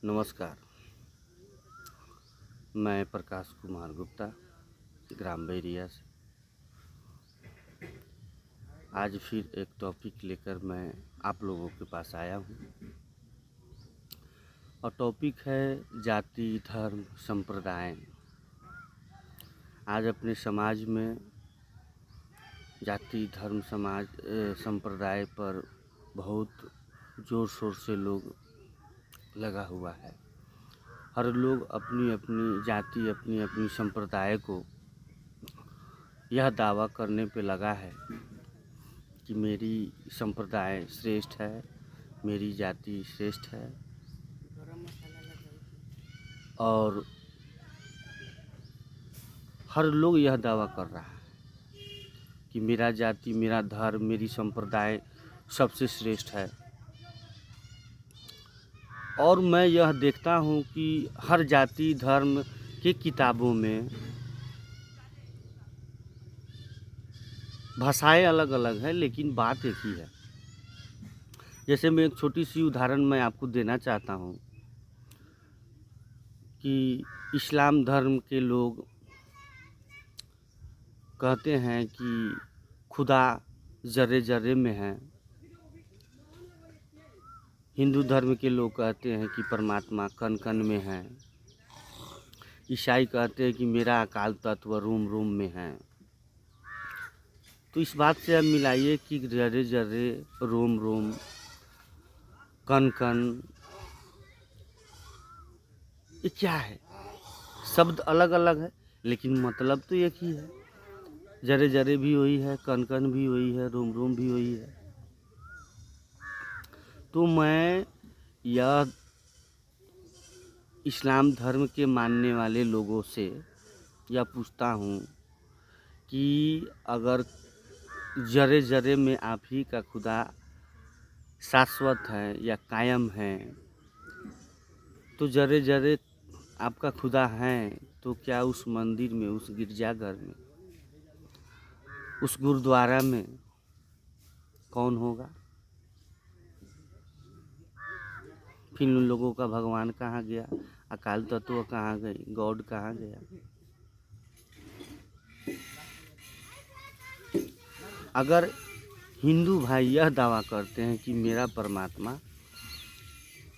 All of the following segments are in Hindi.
नमस्कार। मैं प्रकाश कुमार गुप्ता ग्राम बैरिया से आज फिर एक टॉपिक लेकर मैं आप लोगों के पास आया हूँ और टॉपिक है जाति धर्म संप्रदाय। आज अपने समाज में जाति धर्म संप्रदाय पर बहुत ज़ोर शोर से लोग लगा हुआ है। हर लोग अपनी अपनी जाति अपनी अपनी संप्रदाय को यह दावा करने पे लगा है कि मेरी संप्रदाय श्रेष्ठ है, मेरी जाति श्रेष्ठ है और हर लोग यह दावा कर रहा है कि मेरा जाति मेरा धर्म मेरी संप्रदाय सबसे श्रेष्ठ है। और मैं यह देखता हूँ कि हर जाति धर्म की किताबों में भाषाएं अलग अलग है लेकिन बात एक ही है। जैसे मैं एक छोटी सी उदाहरण मैं आपको देना चाहता हूँ कि इस्लाम धर्म के लोग कहते हैं कि खुदा जर्रे जर्रे में है। हिंदू धर्म के लोग कहते हैं कि परमात्मा कण कण में है। ईसाई कहते हैं कि मेरा अकाल तत्व रोम रोम में है। तो इस बात से अब मिलाइए कि जर्रे जर्रे रोम रोम कण कण ये क्या है। शब्द अलग अलग है लेकिन मतलब तो एक ही है। जर्रे जर्रे भी वही है, कण कण भी वही है, रोम रोम भी वही है। तो मैं यह इस्लाम धर्म के मानने वाले लोगों से यह पूछता हूँ कि अगर जर्रे जर्रे में आप ही का खुदा शाश्वत है या कायम है तो जर्रे जर्रे आपका खुदा है तो क्या उस मंदिर में, उस गिरजाघर में, उस गुरुद्वारा में कौन होगा? फिर उन लोगों का भगवान कहाँ गया, अकाल तत्व कहाँ गई, गॉड कहाँ गया? अगर हिंदू भाई यह दावा करते हैं कि मेरा परमात्मा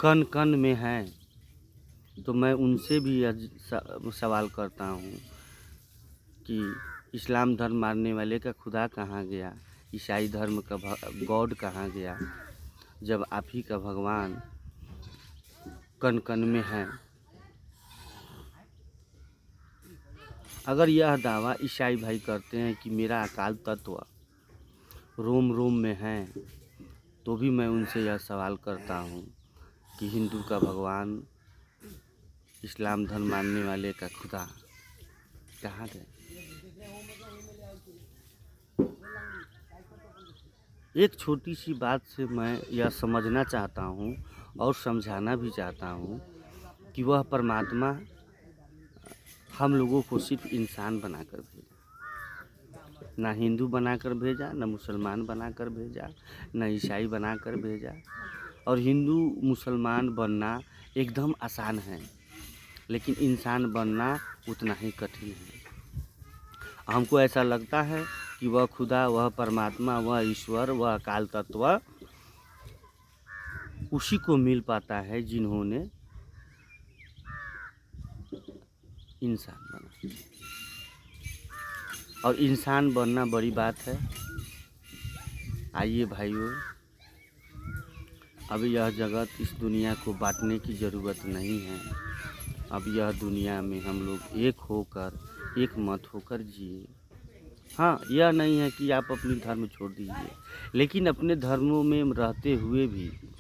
कण कण में है तो मैं उनसे भी यह सवाल करता हूँ कि इस्लाम धर्म मानने वाले का खुदा कहाँ गया, ईसाई धर्म का गॉड कहाँ गया, जब आप ही का भगवान कण कण में है। अगर यह दावा ईसाई भाई करते हैं कि मेरा अकाल तत्व रोम रोम में है तो भी मैं उनसे यह सवाल करता हूँ कि हिंदू का भगवान इस्लाम धर्म मानने वाले का खुदा कहाँ गए? एक छोटी सी बात से मैं यह समझना चाहता हूँ और समझाना भी चाहता हूँ कि वह परमात्मा हम लोगों को सिर्फ इंसान बनाकर भेजा, ना हिंदू बनाकर भेजा, ना मुसलमान बनाकर भेजा, ना ईसाई बनाकर भेजा। और हिंदू मुसलमान बनना एकदम आसान है लेकिन इंसान बनना उतना ही कठिन है। हमको ऐसा लगता है कि वह खुदा, वह परमात्मा, वह ईश्वर, वह अकाल तत्व उसी को मिल पाता है जिन्होंने इंसान बना। और इंसान बनना बड़ी बात है। आइए भाइयों, अब यह जगत इस दुनिया को बांटने की ज़रूरत नहीं है। अब यह दुनिया में हम लोग एक होकर, एक मत होकर जिए। हाँ, यह नहीं है कि आप अपनी धर्म छोड़ दीजिए, लेकिन अपने धर्मों में रहते हुए भी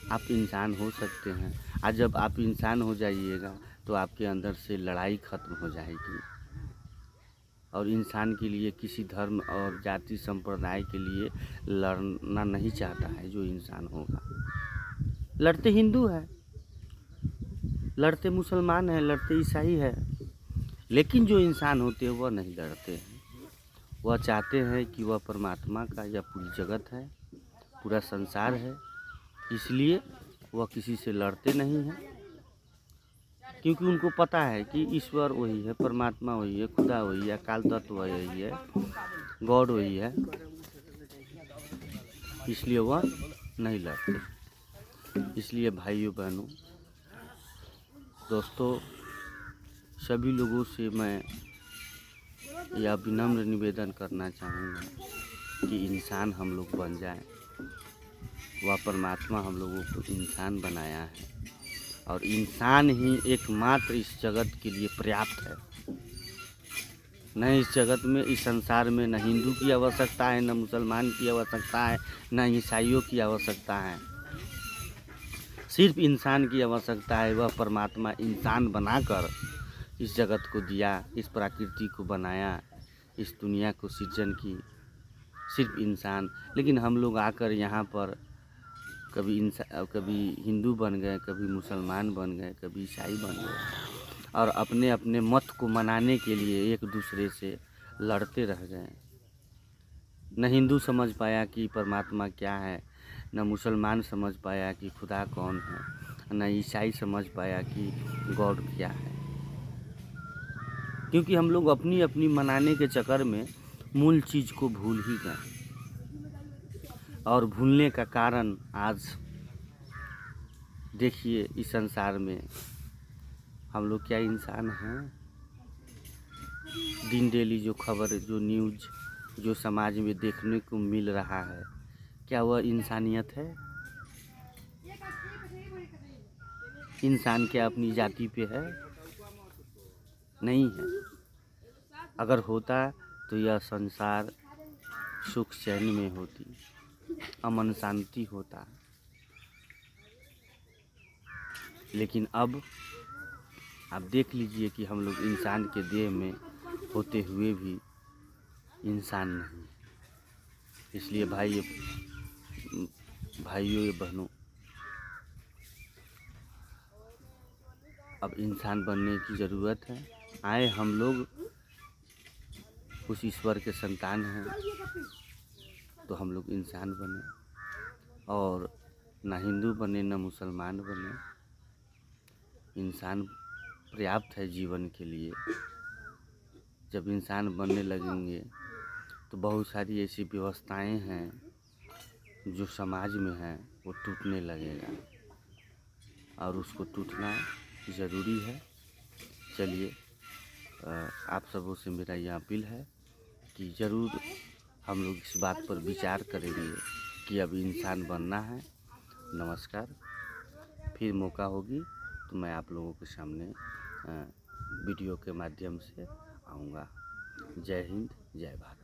आप इंसान हो सकते हैं। आज जब आप इंसान हो जाइएगा तो आपके अंदर से लड़ाई खत्म हो जाएगी। और इंसान के लिए किसी धर्म और जाति संप्रदाय के लिए लड़ना नहीं चाहता है। जो इंसान होगा, लड़ते हिंदू है, लड़ते मुसलमान है, लड़ते ईसाई है, लेकिन जो इंसान होते हैं वह नहीं लड़ते हैं। वह चाहते हैं कि वह परमात्मा का या पूरी जगत है, पूरा संसार है, इसलिए वह किसी से लड़ते नहीं हैं, क्योंकि उनको पता है कि ईश्वर वही है, परमात्मा वही है, खुदा वही है, अकाल तत्व वही है, गॉड वही है, इसलिए वह नहीं लड़ते। इसलिए भाइयों बहनों, दोस्तों, सभी लोगों से मैं यह विनम्र निवेदन करना चाहूँगा कि इंसान हम लोग बन जाएं। वह परमात्मा हम लोगों को इंसान बनाया है और इंसान ही एकमात्र इस जगत के लिए पर्याप्त है। न इस जगत में, इस संसार में न हिंदू की आवश्यकता है, न मुसलमान की आवश्यकता है, न ईसाइयों की आवश्यकता है। सिर्फ इंसान की आवश्यकता है। वह परमात्मा इंसान बनाकर इस जगत को दिया, इस प्रकृति को बनाया, इस दुनिया को सृजन की, सिर्फ इंसान। लेकिन हम लोग आकर यहाँ पर कभी हिंदू बन गए, कभी मुसलमान बन गए, कभी ईसाई बन गए और अपने अपने मत को मनाने के लिए एक दूसरे से लड़ते रह गए। न हिंदू समझ पाया कि परमात्मा क्या है, न मुसलमान समझ पाया कि खुदा कौन है, न ईसाई समझ पाया कि गॉड क्या है। क्योंकि हम लोग अपनी अपनी मनाने के चक्कर में मूल चीज़ को भूल ही गए। और भूलने का कारण आज देखिए, इस संसार में हम लोग क्या इंसान हैं? दिन डेली जो खबर, जो न्यूज़, जो समाज में देखने को मिल रहा है, क्या वह इंसानियत है? इंसान क्या अपनी जाति पे है? नहीं है। अगर होता तो यह संसार सुख चैन में होती, अमन शांति होता। लेकिन अब आप देख लीजिए कि हम लोग इंसान के देह में होते हुए भी इंसान नहीं। इसलिए भाइयों बहनों, अब इंसान बनने की ज़रूरत है। आए हम लोग उस ईश्वर के संतान हैं, तो हम लोग इंसान बने और ना हिंदू बने, ना मुसलमान बने। इंसान पर्याप्त है जीवन के लिए। जब इंसान बनने लगेंगे तो बहुत सारी ऐसी व्यवस्थाएं हैं जो समाज में हैं, वो टूटने लगेगा और उसको टूटना ज़रूरी है। चलिए, आप सबों से मेरा यह अपील है कि ज़रूर हम लोग इस बात पर विचार करेंगे कि अब इंसान बनना है। नमस्कार। फिर मौका होगी तो मैं आप लोगों के सामने वीडियो के माध्यम से आऊँगा। जय हिंद, जय भारत।